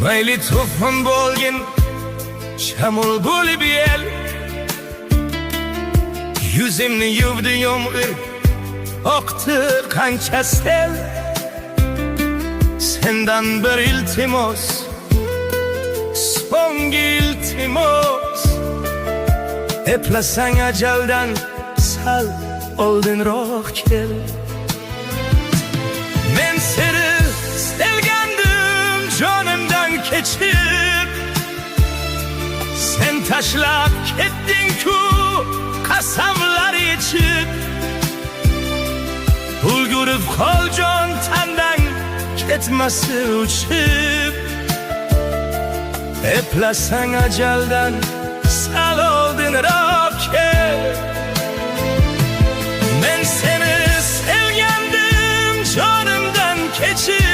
Mayli tufan bo'lgin shamol bo'lib el, yuzimni yuvdi yomg'ir, oqdi qancha sel. Sendan bir iltimos, so'nggi iltimos, eplasang ajaldan sal oldinroq kel. Men seni sevgandim jonimdan kechib, sen tashlab ketding-ku qasamlar ichib. Ulgurib qol jon tandan ketmasi uchib, eplasang ajaldan sal oldinroq kel. Men seni sevgandim jonimdan kechib,